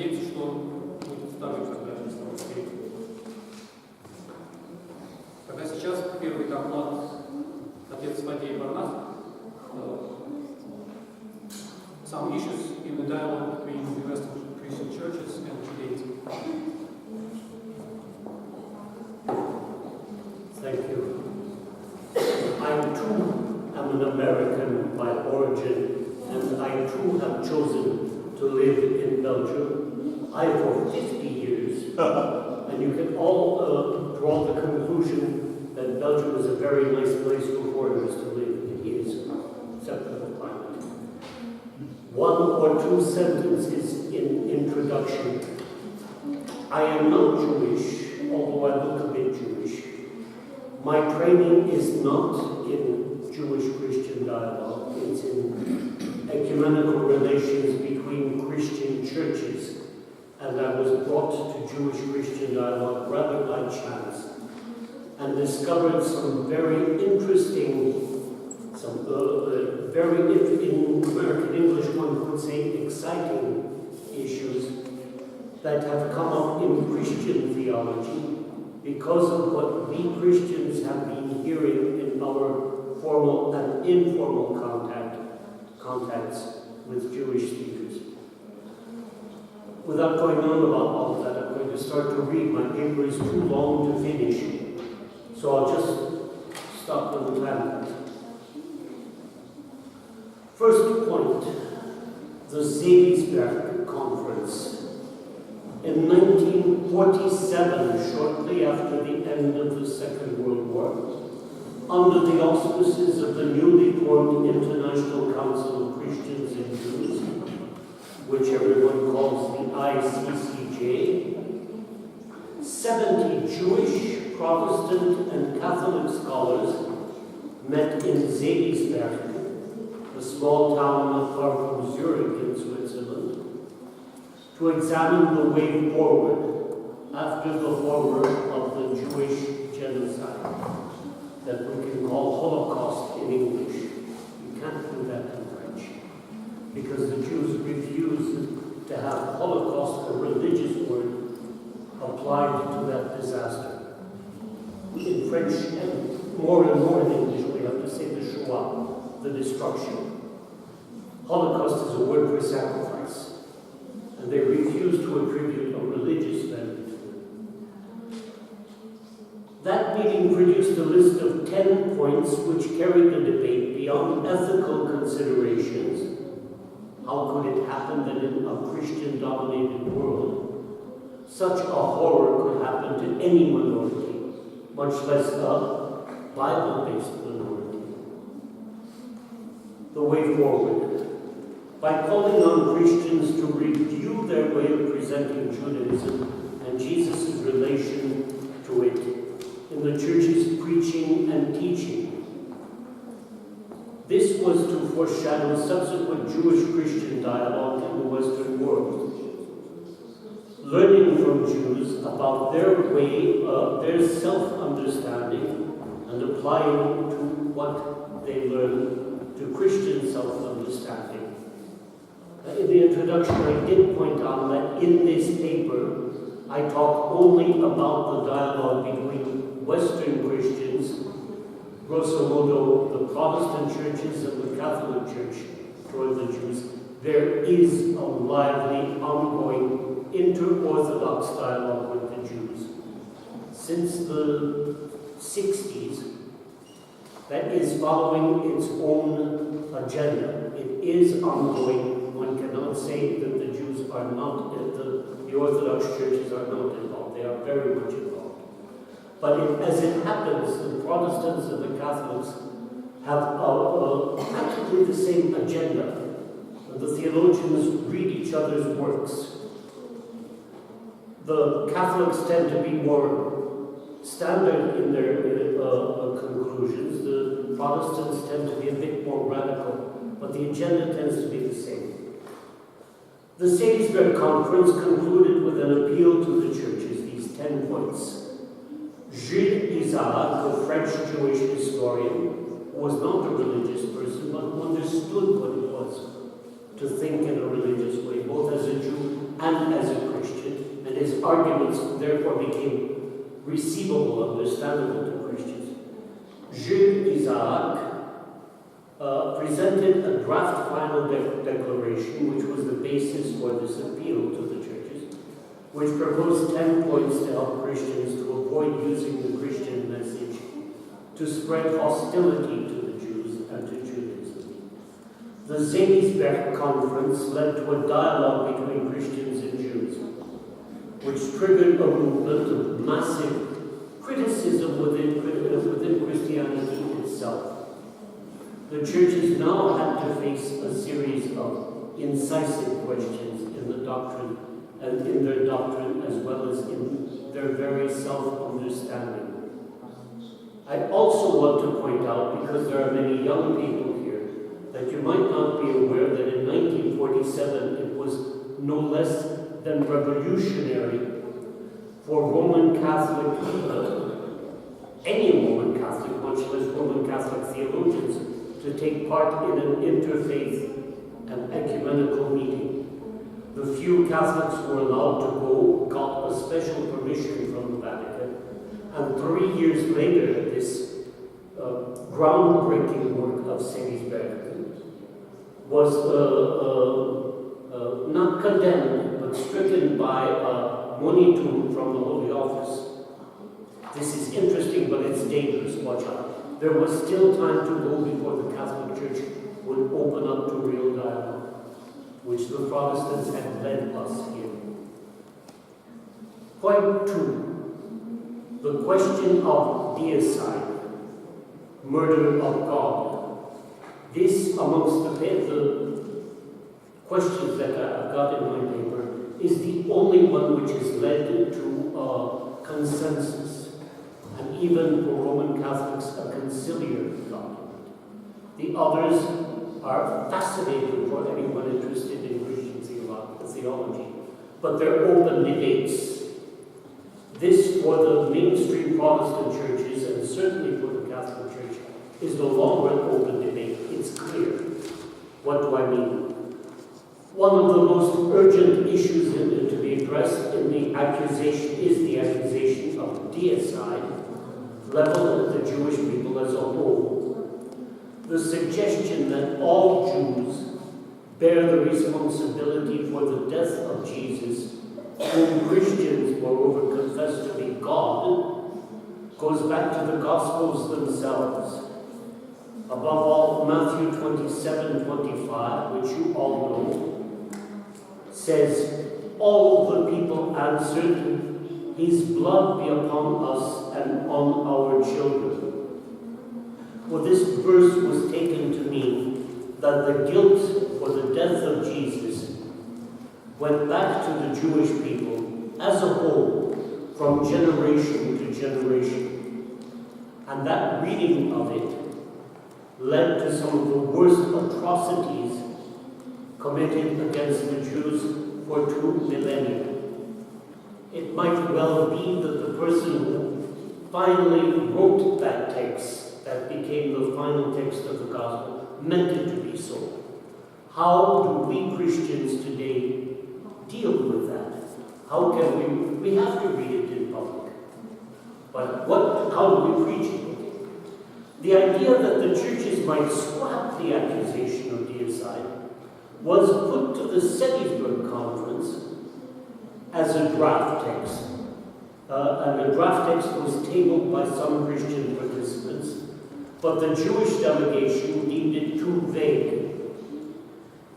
надеемся, что будет второй создательство. Тогда сейчас первый доклад отец Thaddée Barnas, some issues in the dialogue between the Western Christian churches and Judaism. Thank you. I too am an American by origin, and I too have chosen to live in Belgium. I for 50 years, and you can all draw the conclusion that Belgium is a very nice place for foreigners to live. It is, except for the climate. One or two sentences in introduction. I am not Jewish, although I look a bit Jewish. My training is not in Jewish-Christian dialogue. It's in ecumenical relations between Christian churches. And I was brought to Jewish-Christian dialogue rather by chance and discovered some very interesting, if in American English one could say exciting issues that have come up in Christian theology because of what we Christians have been hearing in our formal and informal contacts with Jewish speakers. Without going on about all of that, I'm going to start to read. My paper is too long to finish, so I'll just stop when the time comes. First point, the Thaddée Conference. In 1947, shortly after the end of the Second World War, under the auspices of the newly formed International Council of Christians and Jews, which everyone calls the ICCJ, 70 Jewish, Protestant, and Catholic scholars met in Thaddée, a small town not far from Zurich in Switzerland, to examine the way forward after the horror of the Jewish genocide that we can call Holocaust in English. You can't do that in French because the Jews refused to have Holocaust, a religious word, applied to that disaster. In French, and more in English, we have to say the Shoah, the destruction. Holocaust is a word for sacrifice. And they refused to attribute a religious value to it. That meeting produced a list of 10 points which carried the debate beyond ethical considerations. How could it happen that in a Christian-dominated world, such a horror could happen to any minority, much less a Bible-based minority? The way forward. By calling on Christians to review their way of presenting Judaism and Jesus' relation to it in the church's preaching and teaching. This was to foreshadow subsequent Jewish-Christian dialogue in the Western world. Learning from Jews about their way of their self-understanding and applying to what they learned to Christian self-understanding. In the introduction, I did point out that in this paper, I talk only about the dialogue between Western Christians, grosso modo the Protestant churches and the Catholic Church toward the Jews. There is a lively, ongoing, inter-Orthodox dialogue with the Jews. Since the 60s, that is following its own agenda. It is ongoing. One cannot say that the Jews are not, the Orthodox churches are not involved. They are very much involved. But as it happens, the Protestants and the Catholics have practically the same agenda. The theologians read each other's works. The Catholics tend to be more standard in their conclusions. The Protestants tend to be a bit more radical, but the agenda tends to be the same. The Thaddée Conference concluded with an appeal to the churches, these 10 points. Jules Isaac, a French Jewish historian, who was not a religious person, but who understood what it was to think in a religious way, both as a Jew and as a Christian, and his arguments therefore became receivable, understandable to Christians. Jules Isaac presented a draft final declaration, which was the basis for this appeal to the churches, which proposed 10 points to help Christians to avoid using the Christian message to spread hostility to the Jews and to Judaism. The Zenisberg Conference led to a dialogue between Christians and Jews, which triggered a movement of massive criticism within Christianity itself. The churches now had to face a series of incisive questions in the doctrine, and in their doctrine as well as in their very self-understanding. I also want to point out, because there are many young people here, that you might not be aware that in 1947 it was no less than revolutionary for Roman Catholic, any Roman Catholic, much less Roman Catholic theologians, to take part in an interfaith and ecumenical meeting. The few Catholics who were allowed to go got a special permission from the Vatican, and 3 years later, this groundbreaking work of Zenisberg was not condemned, but stricken by a monitum from the Holy Office. This is interesting, but it's dangerous. Watch out. There was still time to go before the Catholic Church would open up to real dialogue, which the Protestants had led us here. Point 2. The question of deicide, murder of God. This, amongst the questions that I've got in my paper, is the only one which has led to consensus, and even for Roman Catholics, a conciliar document. The others are fascinating for anyone interested in Christian theology, but they're open debates. This, for the mainstream Protestant churches, and certainly for the Catholic Church, is no longer an open debate. It's clear. What do I mean? One of the most urgent issues to be addressed in the accusation is the accusation of deicide leveled at the Jewish people as a whole. The suggestion that all Jews bear the responsibility for the death of Jesus, whom Christians, moreover, confess to be God, goes back to the Gospels themselves. Above all, Matthew 27:25, which you all know, says, "All the people answered, His blood be upon us and on our children." Well, this verse was taken to mean that the guilt for the death of Jesus went back to the Jewish people as a whole, from generation to generation. And that reading of it led to some of the worst atrocities committed against the Jews for 2 millennia. It might well be that the person who finally wrote that text, that became the final text of the gospel, meant it to be so. How do we Christians today deal with that? How can we have to read it in public. But how do we preach it? The idea that the churches might scrap the accusation of deicide was put to the Zenisberg Conference as a draft text. And the draft text was tabled by some Christian participants, but the Jewish delegation deemed it too vague,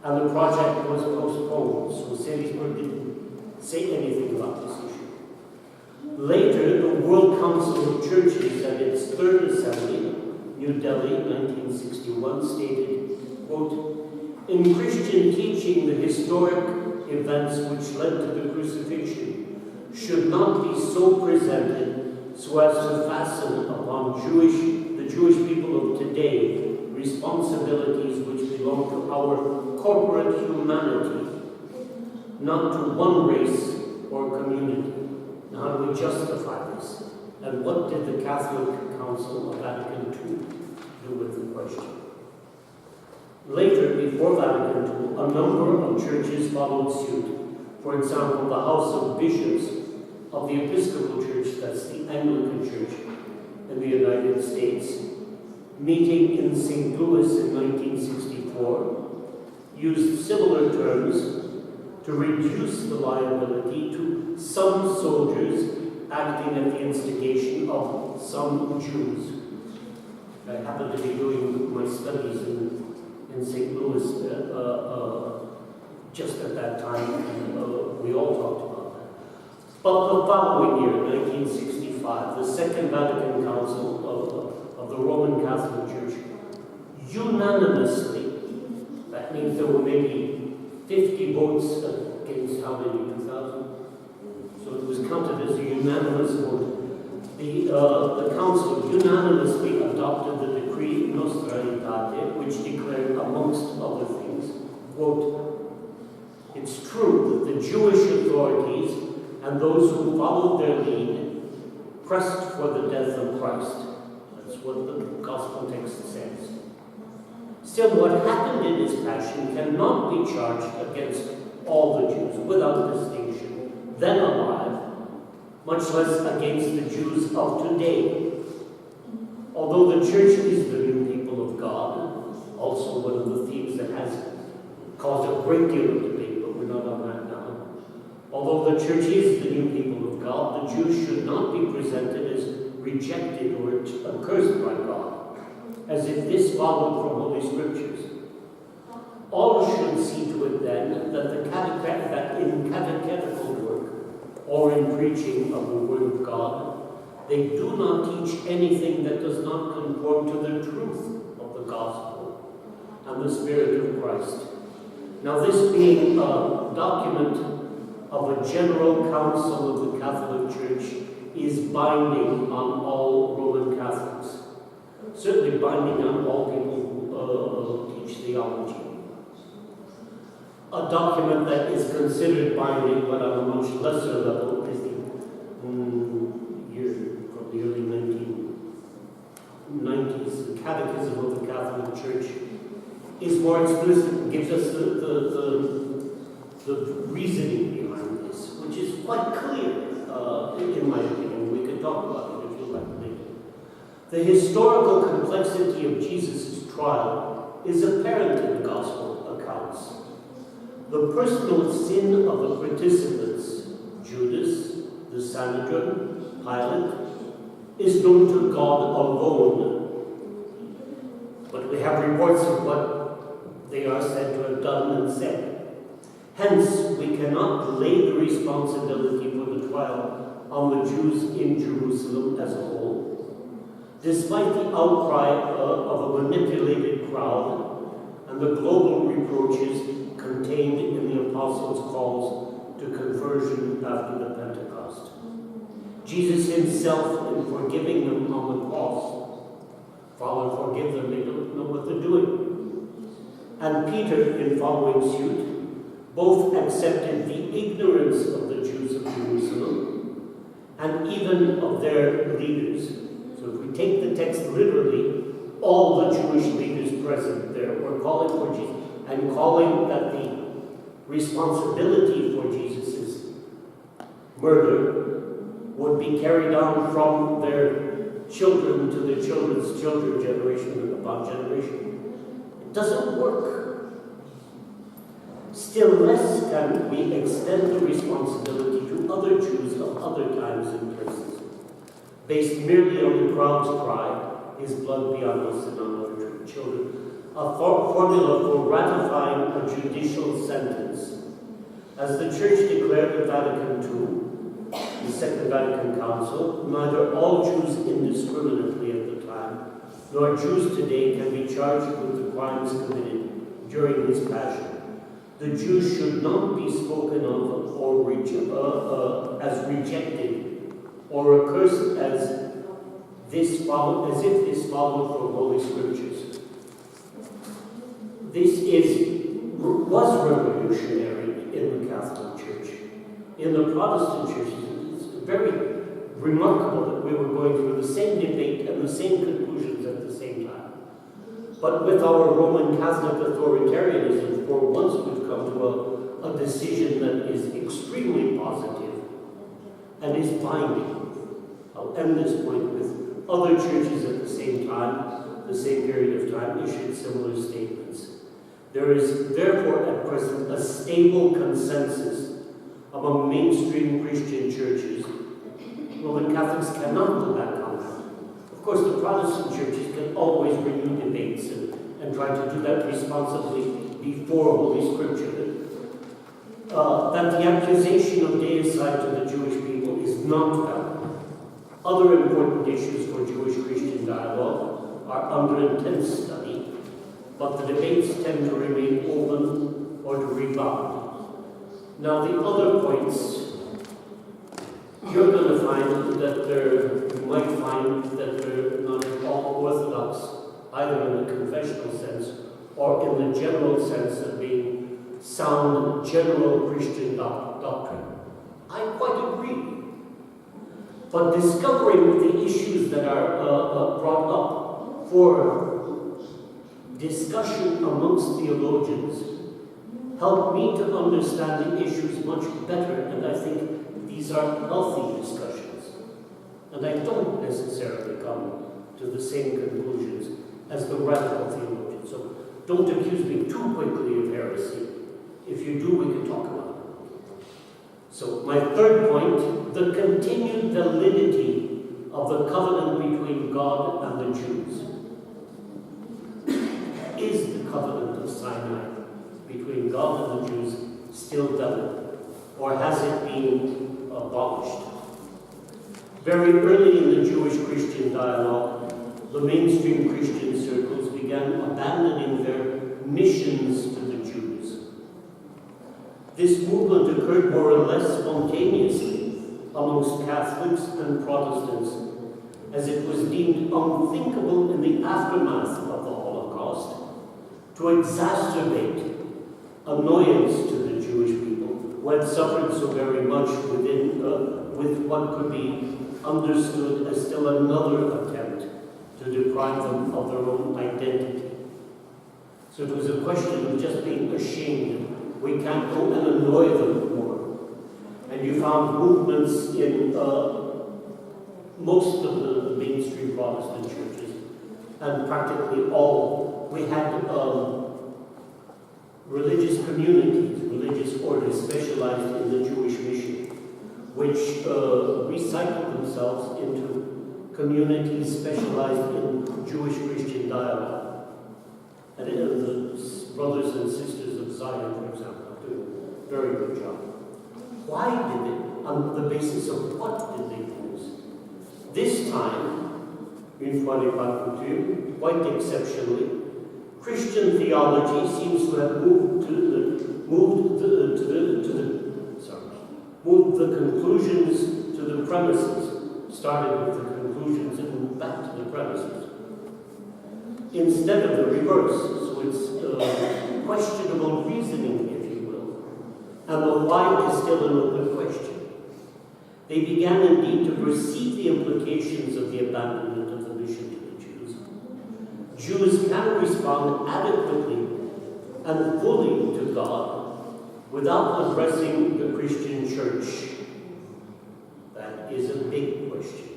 and the project was postponed, so Zenisberg didn't say anything about this issue. Later, the World Council of Churches at its third assembly, New Delhi, 1961, stated, quote, "In Christian teaching, the historic events which led to the crucifixion should not be so presented so as to fasten upon the Jewish people of today responsibilities which belong to our corporate humanity, not to one race or community." Now, how do we justify this? And what did the Catholic Council of Vatican II do with the question? Later, before Vatican II, a number of churches followed suit. For example, the House of Bishops of the Episcopal Church, that's the Anglican Church in the United States, meeting in St. Louis in 1964, used similar terms to reduce the liability to some soldiers acting at the instigation of some Jews. I happened to be doing my studies in St. Louis just at that time, and we all talked about that. But the following year, 1965, the Second Vatican Council of the Roman Catholic Church unanimously, that means there were maybe 50 votes against how many? 2,000? So it was counted as a unanimous vote. The council unanimously adopted the decree Nostra Aetate, which declared, amongst other things, quote, "It's true that the Jewish authorities and those who followed their lead pressed for the death of Christ." That's what the gospel text says. Still, what happened in his passion cannot be charged against all the Jews without distinction, then alive, much less against the Jews of today. Although the church is the new people of God, also one of the themes that has caused a great deal of debate, but we're not on that now. Although the church is the new people of God, the Jews should not be presented as rejected or accursed by God, as if this followed from Holy Scriptures. All should see to it then that in catechetical work or in preaching of the Word of God, they do not teach anything that does not conform to the truth of the gospel and the Spirit of Christ. Now, this being a document of a general council of the Catholic Church is binding on all Roman Catholics. Certainly binding on all people who teach theology. A document that is considered binding, but on a much lesser level, is the year from the early 1990s, the Catechism of the Catholic Church is more explicit and gives us the reasoning behind this, which is quite clear, in my opinion. We could talk about it if you like later. The historical complexity of Jesus' trial is apparent in the gospel accounts. The personal sin of the participants, Judas, the Sanhedrin, Pilate, is known to God alone. But we have reports of what they are said to have done and said. Hence, we cannot lay the responsibility for the trial on the Jews in Jerusalem as a whole. Despite the outcry of a manipulated crowd and the global reproaches contained in the apostles' calls to conversion after the Pentecost. Jesus himself, in forgiving them on the cross, Father, forgive them, they don't know what they're doing. And Peter, in following suit, both accepted the ignorance of the Jews of Jerusalem and even of their leaders. So if we take the text literally, all the Jewish leaders present there were calling for Jesus and calling that the responsibility for Jesus' murder would be carried on from their children to their children's children, generation and upon generation. It doesn't work. Still less can we extend the responsibility to other Jews of other times and places, based merely on the crowd's cry, "His blood be on us and on our children," a formula for ratifying a judicial sentence. As the Church declared in Vatican II, the Second Vatican Council, neither all Jews indiscriminately at the time, nor Jews today can be charged with the crimes committed during his passion. The Jews should not be spoken of or as rejected or accursed as if this followed from Holy Scriptures. This was revolutionary in the Catholic Church. In the Protestant churches, it's very remarkable that we were going through the same debate and the same conclusions at the same time. But with our Roman Catholic authoritarianism, for once we've come to a decision that is extremely positive and is binding. I'll end this point with other churches at the same time, the same period of time, issued similar statements. There is therefore at present a stable consensus among mainstream Christian churches. Roman Catholics cannot go back on that. Of course, the Protestant churches can always renew debates and try to do that responsibly before Holy Scripture. That the accusation of deicide to the Jewish people is not valid. Other important issues for Jewish-Christian dialogue are under intense study, but the debates tend to remain open or to rebound. Now, the other points, you're going to find that you might find that they're not at all orthodox, either in the confessional sense or in the general sense of being sound general Christian doctrine. I quite agree. But discovering the issues that are brought up for discussion amongst theologians help me to understand the issues much better, and I think these are healthy discussions. And I don't necessarily come to the same conclusions as the radical theologians. So don't accuse me too quickly of heresy. If you do, we can talk about it. So my third point, the continued validity of the covenant between God and the Jews. Is the covenant of Sinai between God and the Jews still valid, or has it been abolished? Very early in the Jewish-Christian dialogue, the mainstream Christian circles began abandoning their missions to the Jews. This movement occurred more or less spontaneously amongst Catholics and Protestants, as it was deemed unthinkable in the aftermath of the Holocaust to exacerbate annoyance to the Jewish people who had suffered so very much with what could be understood as still another attempt to deprive them of their own identity. So it was a question of just being ashamed. We can't go and annoy them more. And you found movements in most of the mainstream Protestant churches, and practically all. We had religious communities, religious orders specialized in the Jewish mission, which recycled themselves into communities specialized in Jewish-Christian dialogue. And the Brothers and Sisters of Zion, for example, do a very good job. Why did they? On the basis of what did they use? This time, une fois n'est pas coutume, quite exceptionally, Christian theology seems to have moved the conclusions to the premises, started with the conclusions and moved back to the premises, instead of the reverse. So it's questionable reasoning, if you will, and the why is still an open question. They began indeed to perceive the implications of the abandonment of the mission to the Jews. Jews can respond adequately and fully to God without addressing the Christian church. That is a big question.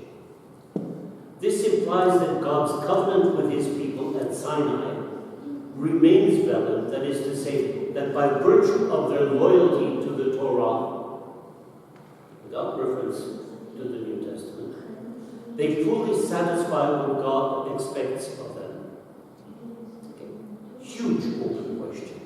This implies that God's covenant with his people at Sinai remains valid, that is to say, that by virtue of their loyalty to the Torah, without reference to the New Testament, they fully satisfy what God expects of them. Okay. Huge open question.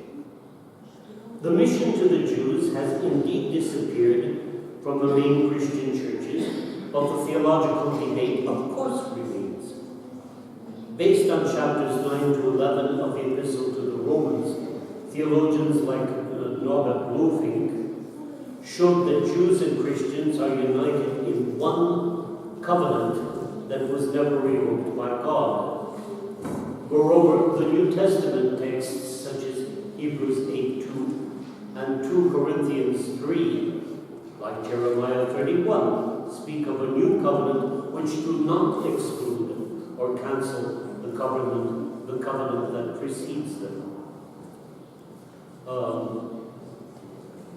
The mission to the Jews has indeed disappeared from the main Christian churches, but the theological debate, of course, remains. Based on chapters 9 to 11 of the Epistle to the Romans, theologians like Norbert Blofink showed that Jews and Christians are united in one covenant that was never revoked by God. Moreover, the New Testament texts such as Hebrews 8:2 and 2 Corinthians 3, like Jeremiah 31, speak of a new covenant which do not exclude or cancel the the covenant that precedes them.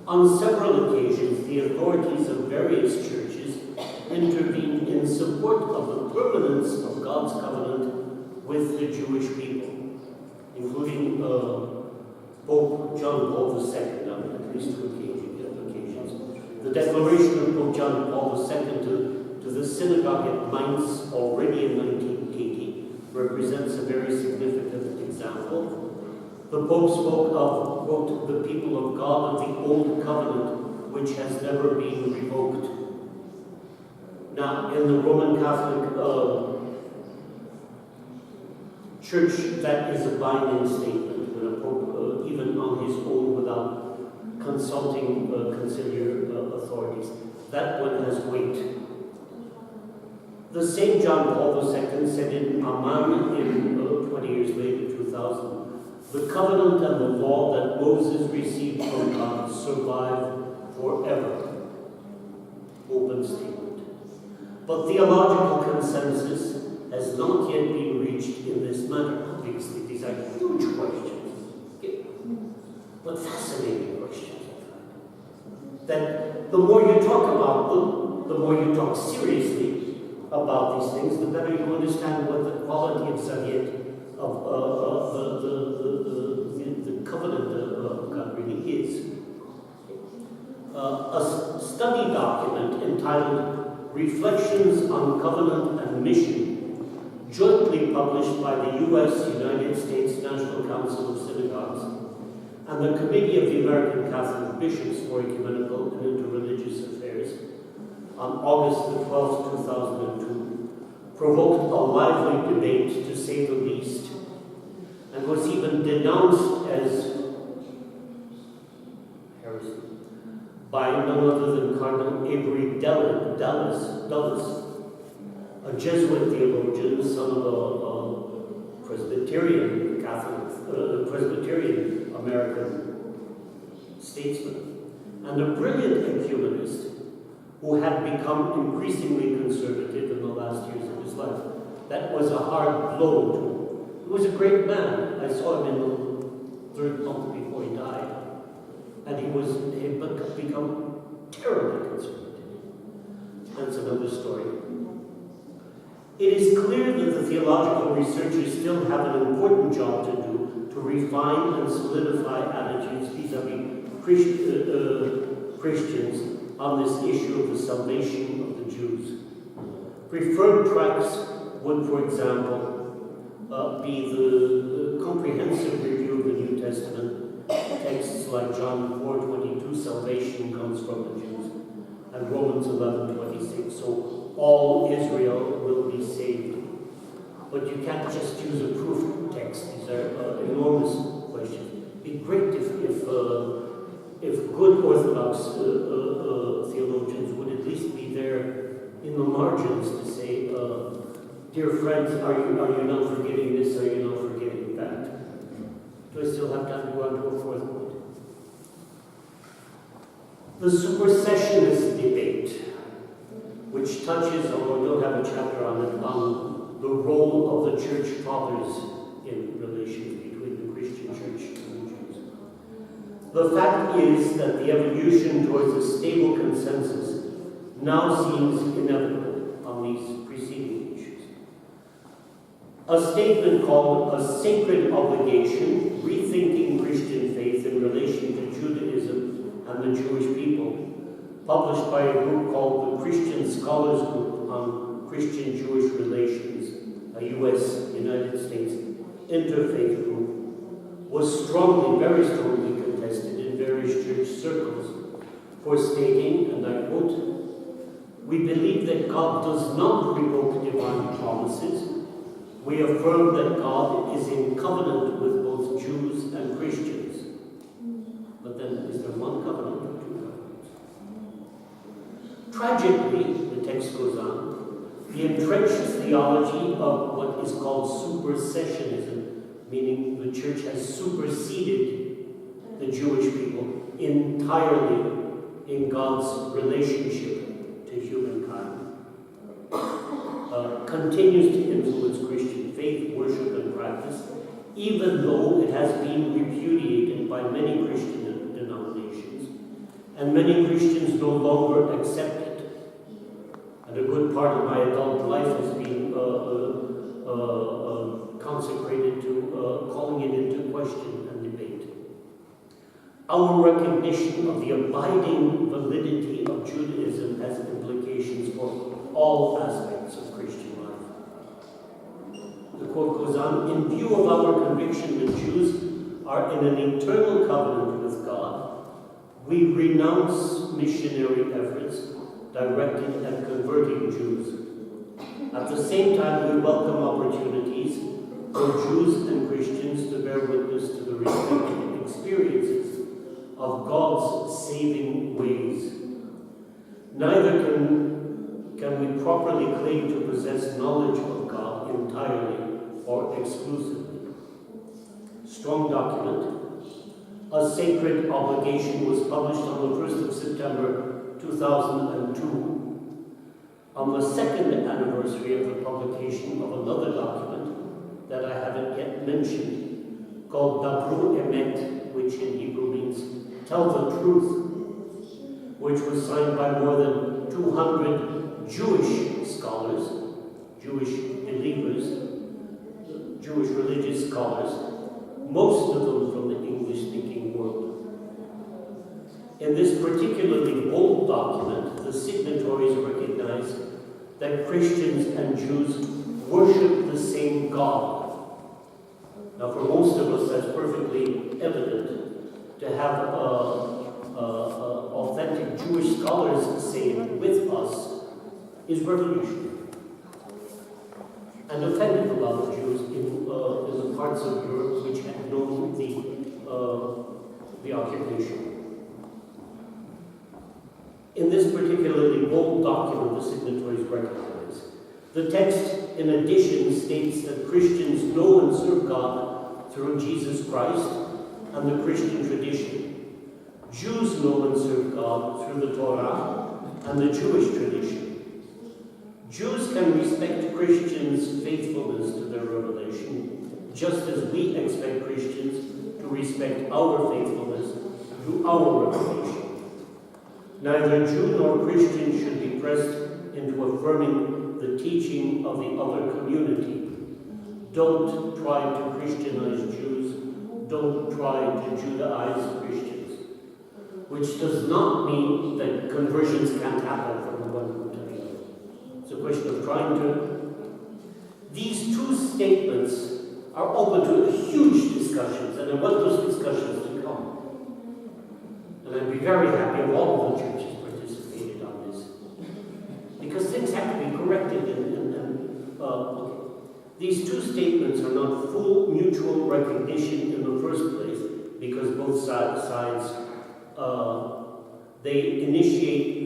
On several occasions, the authorities of various churches intervened in support of the permanence of God's covenant with the Jewish people, including Pope John Paul II on at least 2 occasions. The declaration of Pope John Paul II to the synagogue at Mainz already in 1980 represents a very significant example. The Pope spoke of, quote, the people of God of the old covenant, which has never been revoked. Now, in the Roman Catholic Church, that is a binding statement when a Pope, even on his own without consulting conciliar authorities, that one has weight. The same John Paul II said in Amman in 20 years later, 2000, the covenant and the law that Moses received from God survive forever. Open statement. But theological consensus has not yet been reached in this matter. Obviously, these are huge questions, but fascinating questions. That the more you talk about them, the more you talk seriously about these things, the better you understand what the quality of Thaddée, of the covenant of God really is. A study document entitled Reflections on Covenant and Mission, jointly published by the U.S. United States National Council of Synagogues and the Committee of the American Catholic Bishops for Ecumenical and Interreligious Affairs, on August the 12th, 2002, provoked a lively debate, to say the least, and was even denounced as heresy by none other than Cardinal Avery Dulles, a Jesuit theologian, son of a Presbyterian Catholic, Presbyterian American statesman, and a brilliant ecumenist who had become increasingly conservative in the last years of his life. That was a hard blow to him. He was a great man. I saw him in the third month before he died. And he had become terribly conservative. That's another story. It is clear that the theological researchers still have an important job to do to refine and solidify attitudes vis-a-vis Christians on this issue of the salvation of the Jews. Preferred tracks would, for example, be the comprehensive review of the New Testament, texts like John 4:22, salvation comes from the Jews, and Romans 11:26, so all Israel will be saved. But you can't just use a proof text. These are enormous questions. It'd be great if good Orthodox theologians would at least be there in the margins to say, dear friends, are you not forgetting this? Are you not forgetting that? Do I still have time to go on to a fourth point? The supersessionist debate, which touches, although we don't have a chapter on it, on the role of the church fathers in relations between the Christian church and the Jews. The fact is that the evolution towards a stable consensus now seems inevitable on these preceding issues. A statement called A Sacred Obligation, Rethinking Christian Faith in Relation to Judaism and the Jewish People, published by a group called the Christian Scholars Group on Christian-Jewish Relations, a U.S. United States interfaith group, was very strongly contested in various church circles for stating, and I quote, "We believe that God does not revoke divine promises. We affirm that God is in covenant with both Jews and Christians." But then, is there one covenant or two covenants? Tragically, the text goes on, the entrenched theology of what is called supersessionism, meaning the church has superseded the Jewish people entirely in God's relationship to humankind, continues to influence Christian faith, worship, and practice, even though it has been repudiated by many Christian denominations, and many Christians no longer accept it. And a good part of my adult life has been consecrated to calling it into question and debate. Our recognition of the abiding validity of Judaism has implications for all aspects of Christian life. The quote goes on, "In view of our conviction that Jews are in an eternal covenant with God, we renounce missionary efforts directed at converting Jews. At the same time, we welcome opportunities for Jews and Christians to bear witness to the respective experiences of God's saving ways. Neither can we properly claim to possess knowledge of God entirely or exclusively." Strong document. A Sacred Obligation was published on the 1st of September 2002. On the second anniversary of the publication of another document that I haven't yet mentioned, called Dabru Emet, which in Hebrew means tell the truth, which was signed by more than 200 Jewish scholars, Jewish believers, Jewish religious scholars, most of them from the English-speaking world. In this particularly bold document, the signatories recognize that Christians and Jews worship the same God. Now, for most of us, that's perfectly evident. To have authentic Jewish scholars say it with us is revolutionary, and offended a lot of Jews in the parts of Europe which had known the occupation. In this particularly bold document, the signatories recognize the text, in addition, states that Christians know and serve God through Jesus Christ and the Christian tradition. Jews know and serve God through the Torah and the Jewish tradition. Jews can respect Christians' faithfulness to their revelation, just as we expect Christians to respect our faithfulness to our revelation. Neither Jew nor Christian should be pressed into affirming the teaching of the other community. Don't try to Christianize Jews. Don't try to Judaize Christians. Which does not mean that conversions can't happen from one group to the other. It's a question of trying to. These two statements are open to huge discussions, and I want those discussions to come. And I'd be very happy if all of the churches participated on this. Because things have to be corrected okay. These two statements are not full mutual recognition in the first place, because both sides they initiate.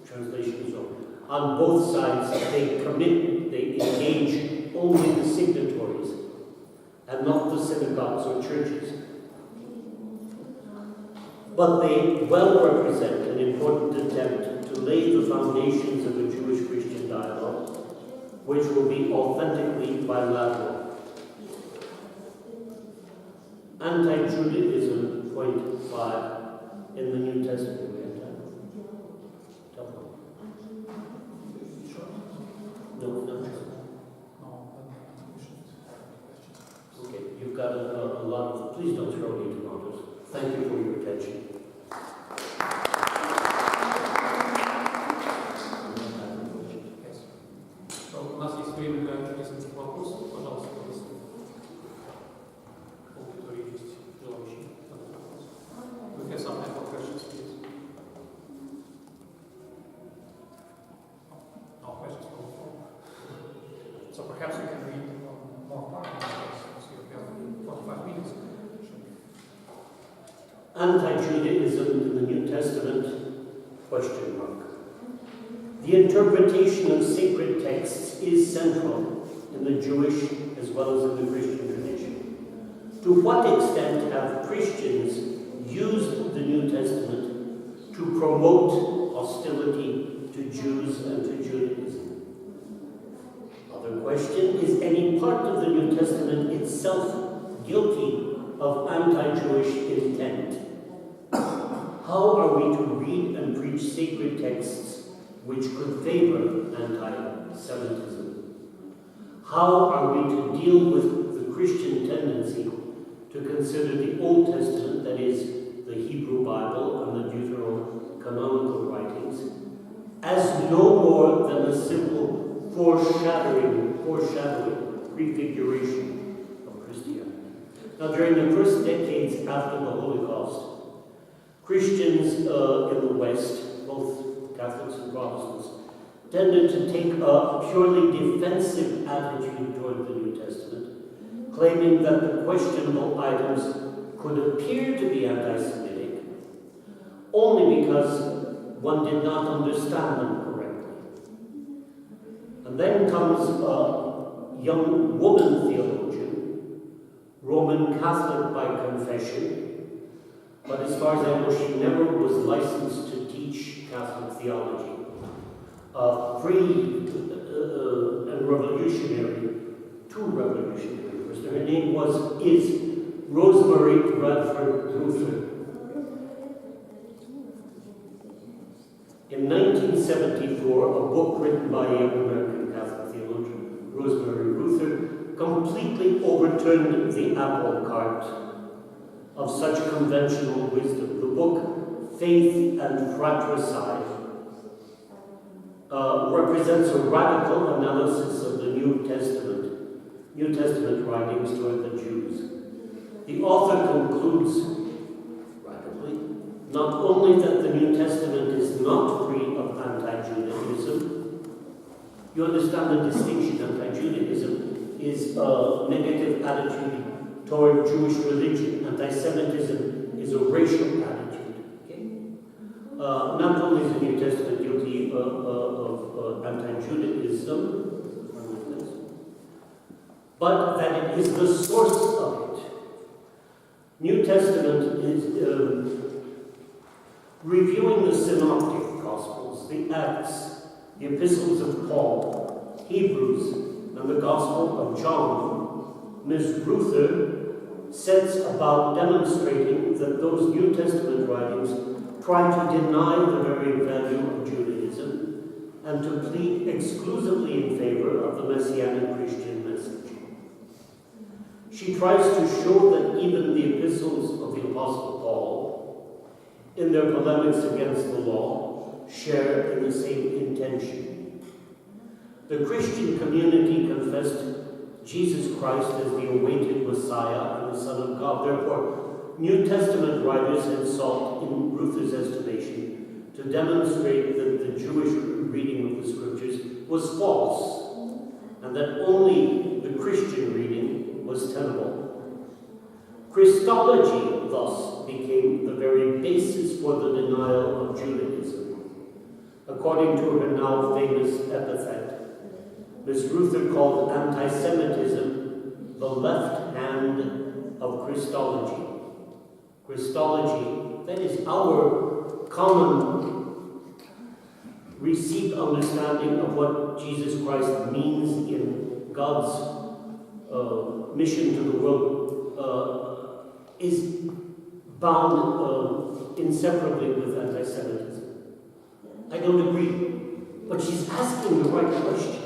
Translation is over. On both sides, they engage only the signatories and not the synagogues or churches. But they well represent an important attempt to lay the foundations of a Jewish-Christian dialogue, which will be authentically bilateral. Anti-Judaism, point 5, in the New Testament. No, not true. Okay, you've got a lot of. Please don't throw me tomatoes. Thank you for your attention. Yes. So, у нас есть время для интересных вопросов. Пожалуйста, если у аудитории есть желающие задать вопрос. We have some time for questions, please. No questions from the floor. So perhaps you can read more part of this. So you have 45 minutes. Anti-Judaism in the New Testament? Question mark. The interpretation of sacred texts is central in the Jewish as well as in the Christian tradition. To what extent have Christians used the New Testament to promote hostility intent. How are we to read and preach sacred texts which could favor anti-Semitism? How are we to deal with the Christian tendency to consider the Old Testament, that is, the Hebrew Bible and the Deuterocanonical writings, as no more than a simple foreshadowing, prefiguration of Christianity? Now, during the first decades after the Holocaust, Christians in the West, both Catholics and Protestants, tended to take a purely defensive attitude toward the New Testament, claiming that the questionable items could appear to be anti-Semitic only because one did not understand them correctly. And then comes a young woman theologian, Roman Catholic by confession, but as far as I know, she never was licensed to teach Catholic theology. Free and revolutionary, two revolutionary person. Her name is Rosemary Bradford Luther. In 1974, a book written by a young American Catholic theologian, Rosemary Luther, completely overturned the apple cart of such conventional wisdom. The book, Faith and Fratricide, represents a radical analysis of the New Testament writings toward the Jews. The author concludes, radically, not only that the New Testament is not free of anti-Judaism. You understand the distinction. Anti-Judaism is a negative attitude toward Jewish religion. Anti-Semitism is a racial attitude. Okay? Not only is the New Testament guilty of anti-Judaism, but that it is the source of it. New Testament is reviewing the synoptic Gospels, the Acts, the epistles of Paul, Hebrews, and the Gospel of John. Ms. Ruther sets about demonstrating that those New Testament writings try to deny the very value of Judaism and to plead exclusively in favor of the Messianic Christian message. She tries to show that even the epistles of the Apostle Paul, in their polemics against the law, share in the same intention. The Christian community confessed Jesus Christ as the awaited Messiah and the Son of God. Therefore, New Testament writers had sought, in Luther's estimation, to demonstrate that the Jewish reading of the Scriptures was false, and that only the Christian reading was tenable. Christology, thus, became the very basis for the denial of Judaism. According to her now famous epithet, Ms. Ruther called anti-Semitism the left hand of Christology. Christology, that is our common received understanding of what Jesus Christ means in God's mission to the world, is bound inseparably with anti-Semitism. I don't agree, but she's asking the right questions.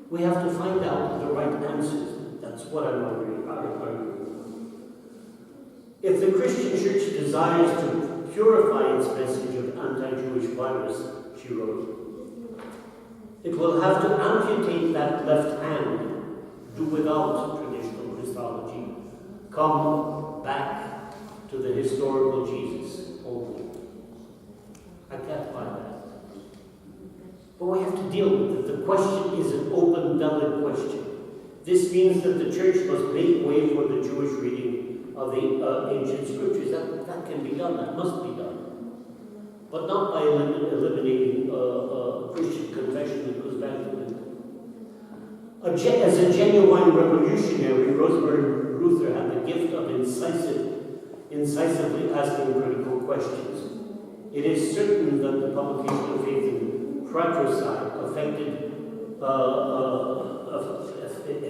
We have to find out the right answers. That's what I'm arguing. If the Christian Church desires to purify its message of anti-Jewish virus, she wrote, it will have to amputate that left hand, do without traditional Christology, come back to the historical Jesus only. I can't buy that. But we have to deal with it. The question is an open, valid question. This means that the Church must make way for the Jewish reading of the ancient Scriptures. That can be done, that must be done. But not by eliminating Christian confession that goes back to it. As a genuine revolutionary, Rosemary Luther had the gift of incisively asking critical questions. It is certain that the publication of Faith and Fratricide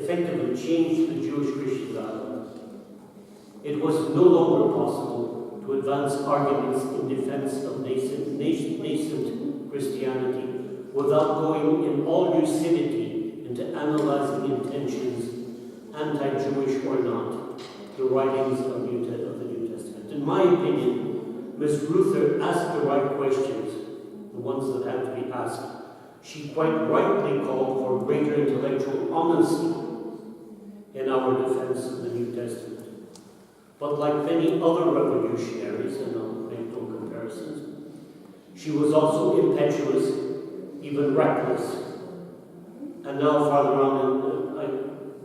effectively changed the Jewish Christian dialogue. It was no longer possible advance arguments in defense of nascent Christianity without going in all lucidity into analyzing intentions, anti-Jewish or not, the writings of the New Testament. In my opinion, Ms. Ruther asked the right questions, the ones that had to be asked. She quite rightly called for greater intellectual honesty in our defense of the New Testament. But like many other revolutionaries, and I'll make no comparisons, she was also impetuous, even reckless. And now, farther on,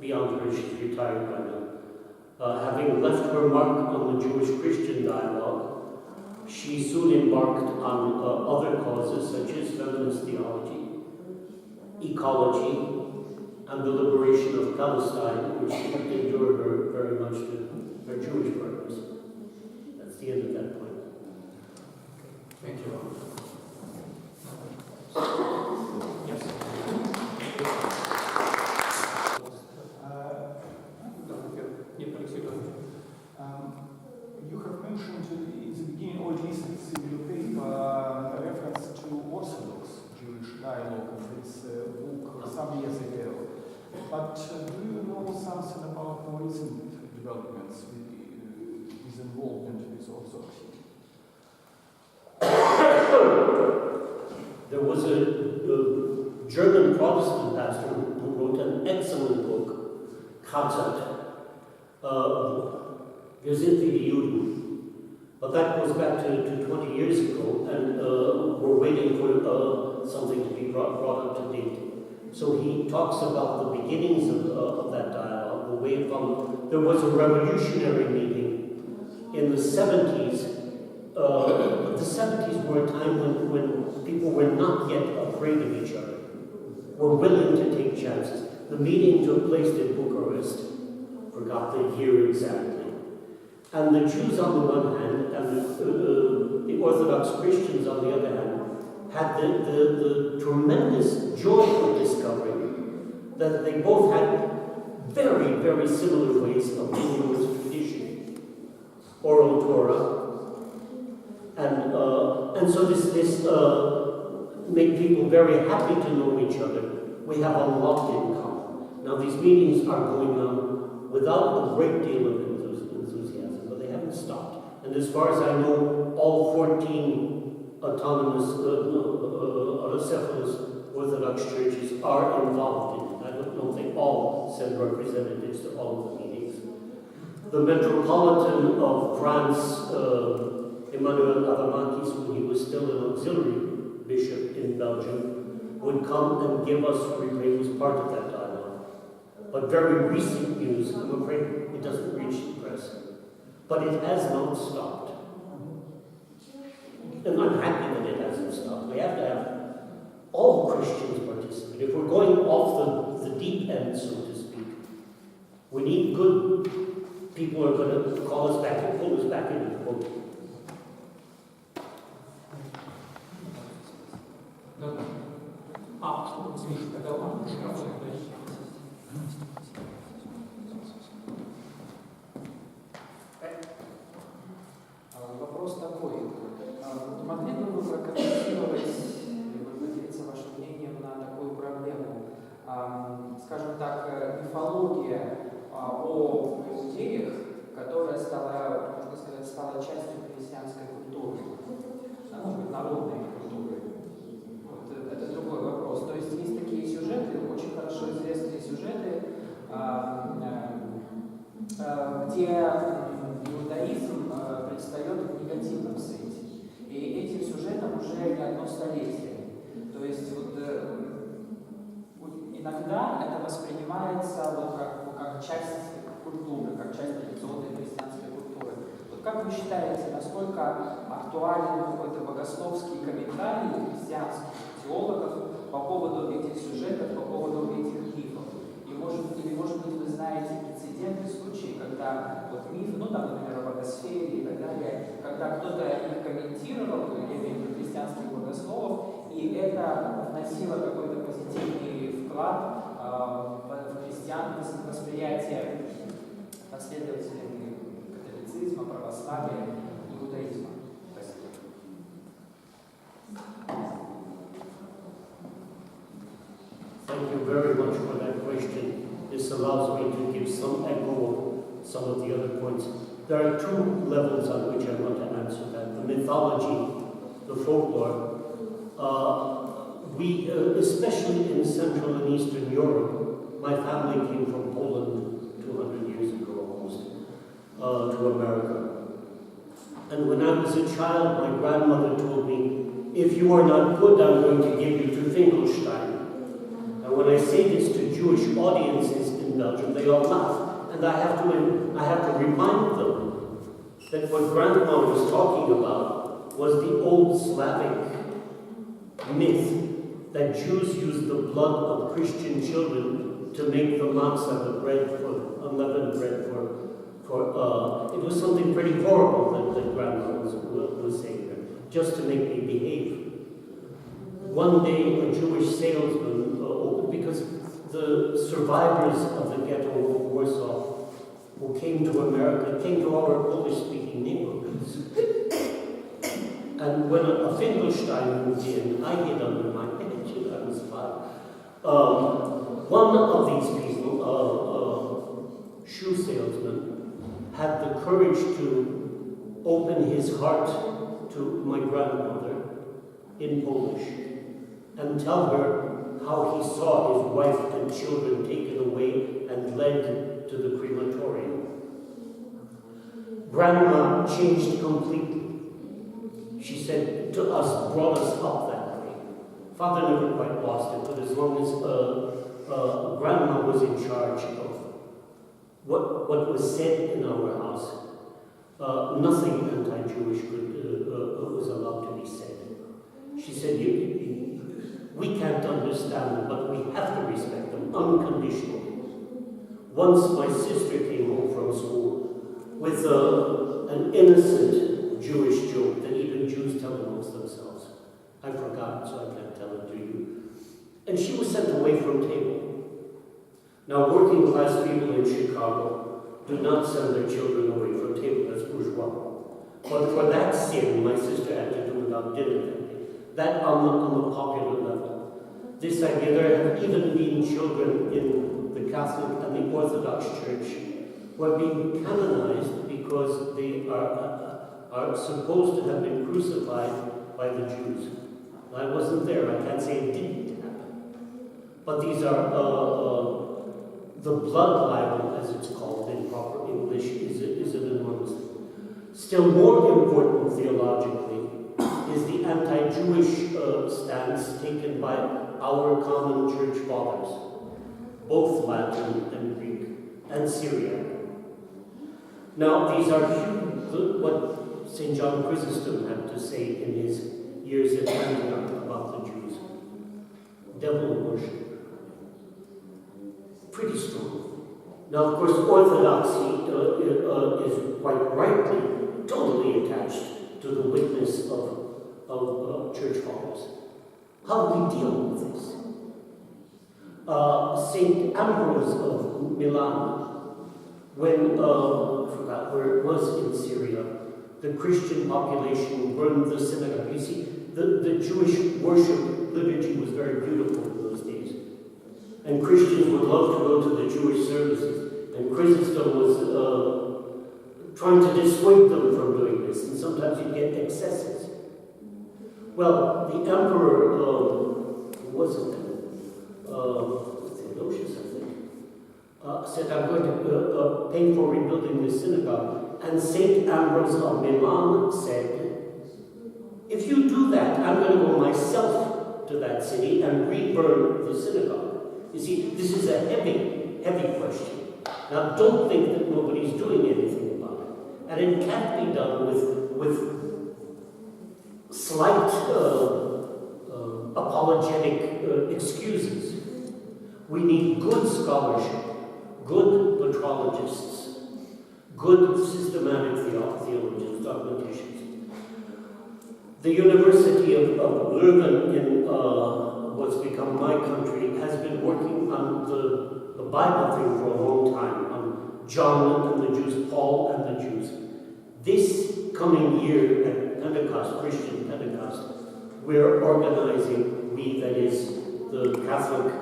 beyond her, she's retired by now. Having left her mark on the Jewish-Christian dialogue, she soon embarked on other causes such as feminist theology, ecology, and the liberation of Palestine, which endured her very much to her Jewish partners. That's the end of that point. Thank you. Yes. You have mentioned in the beginning, or at least it's in your paper, a reference to Orthodox Jewish dialogue in this book some years ago. But do you know something about more recent developments with his involvement with Orthodoxy? There was a German Protestant pastor who wrote an excellent book, Kazat, Wir sind wie die Juden. But that goes back to 20 years ago, and we're waiting for something to be brought up to date. So he talks about the beginnings of that dialogue, the way from, there was a revolutionary meeting in the 70s. The 70s were a time when people were not yet afraid of each other, were willing to take chances. The meeting took place in Bucharest, forgot the year exactly. And the Jews on the one hand, and the Orthodox Christians on the other hand, had the tremendous joy of discovering that they both had very, very similar ways of dealing with tradition, oral Torah, and so this made people very happy to know each other. We have a lot in common. Now these meetings are going on without a great deal of enthusiasm, but they haven't stopped. And as far as I know, all 14 autonomous, autocephalous Orthodox churches are involved in it. I don't know if they all send representatives to all of the meetings. The Metropolitan of France, Emmanuel Avamakis, when he was still an auxiliary bishop in Belgium, would come and give us, he was part of that dialogue. But very recent news, I'm afraid it doesn't reach the press. But it has not stopped. And I'm happy that it hasn't stopped. We have to have all Christians participate. If we're going off the deep end, so to speak, we need good people who are going to call us back and pull us back into the boat. Вопрос такой. Могли бы вы прокомментировать, поделиться вашим мнением на такую проблему? Скажем так, мифология о иудеях, которая стала, можно сказать, стала частью христианской культуры, может быть, народной культуры. Вот, это другой вопрос. То есть есть такие сюжеты, очень хорошо известные сюжеты, где иудаизм предстает в негативном свете. И этим сюжетом уже не одно столетие. То есть вот, иногда это воспринимается вот как часть культуры, как часть традиционной христианской культуры. Вот как вы считаете, насколько актуален какой-то богословский комментарий христианских теологов по поводу этих сюжетов, по поводу этих мифов? Или, может быть, вы знаете прецедентный случай, когда вот миф, ну там, например, о богосфере и так далее, когда кто-то их комментировал, я имею в виду христианских богословов, и это вносило какой-то позитивный вклад в христианское восприятие последователей католицизма, православия, иудаизма. Спасибо. Thank you very much for that question. This allows me to give some echo of some of the other points. There are two levels on which I want to answer that. The mythology, the folklore. We, especially in Central and Eastern Europe, my family came from Poland 200 years ago almost, to America. And when I was a child, my grandmother told me, if you are not good, I'm going to give you to Finkelstein. And when I say this to Jewish audiences in Belgium, they all laugh. And I have to remind them that what Grandma was talking about was the old Slavic myth that Jews used the blood of Christian children to make the matzah, the bread for unleavened bread it was something pretty horrible that Grandma was saying there, just to make me behave. One day, a Jewish salesman, because the survivors of the ghetto of Warsaw, who came to America, came to our Polish-speaking neighborhoods. And when a Finkelstein moved in, I hid under my bed, I was 5. One of these people, shoe salesman, had the courage to open his heart to my grandmother in Polish and tell her how he saw his wife and children taken away and led to the crematorium. Grandma changed completely. She said to us, brought us up that way. Father never quite lost it, but as long as Grandma was in charge of what was said in our house, nothing anti-Jewish was allowed to be said. She said, we can't understand them, but we have to respect them unconditionally. Once my sister came home from school with an innocent Jewish joke that even Jews tell amongst themselves. I forgot, so I can't tell it to you. And she was sent away from table. Now, working class people in Chicago do not send their children away from table, that's bourgeois. But for that sin, my sister had to do without dinner that day. That on the popular level. This idea, there have even been children in the Catholic and the Orthodox Church who are being canonized because they are supposed to have been crucified by the Jews. I wasn't there, I can't say it didn't happen. But these are the blood libel, as it's called in proper English, is an enormous thing. Still more important theologically is the anti-Jewish stance taken by our common church fathers, both Latin and Greek and Syriac. Now, these are what St. John Chrysostom had to say in his years at Antioch about the Jews. Devil worship. Pretty strong. Now, of course, Orthodoxy is quite rightly totally attached to the witness of church fathers. How do we deal with this? St. Ambrose of Milan, when, I forgot where it was in Syria, the Christian population burned the synagogue. You see, the Jewish worship liturgy was very beautiful in those days. And Christians would love to go to the Jewish services. And Chrysostom was trying to dissuade them from doing this. And sometimes you get excesses. Well, the emperor, who was it then? Theodosius, I think, said, I'm going to pay for rebuilding this synagogue. And St. Ambrose of Milan said, if you do that, I'm going to go myself to that city and reburn the synagogue. You see, this is a heavy, heavy question. Now, don't think that nobody's doing anything about it. And it can't be done with slight apologetic excuses. We need good scholarship, good patrologists, good systematic theologians, dogmaticians. The University of Leuven in what's become my country has been working on the Bible thing for a long time, on John and the Jews, Paul and the Jews. This coming year at Pentecost, Christian Pentecost, we're organizing, that is, the Catholic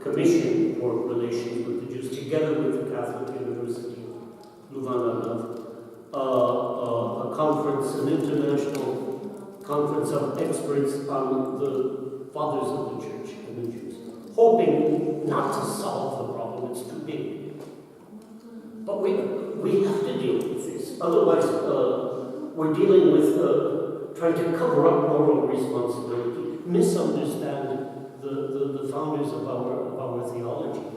Commission for Relations with the Jews, together with the Catholic University of Louvain-la-Neuve, a conference, an international conference of experts on the fathers of the church and the Jews, hoping not to solve the problem, it's too big. But we have to deal with this. Otherwise, we're dealing with trying to cover up moral responsibility, misunderstand the founders of our theology.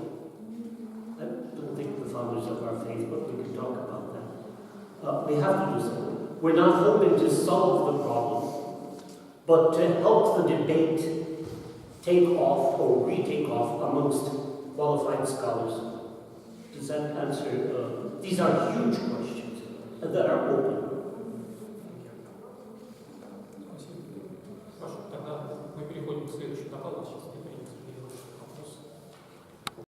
I don't think the founders of our faith, but we can talk about that. We have to do something. We're not hoping to solve the problem, but to help the debate take off or retake off amongst qualified scholars. Does that answer? These are huge questions that are open.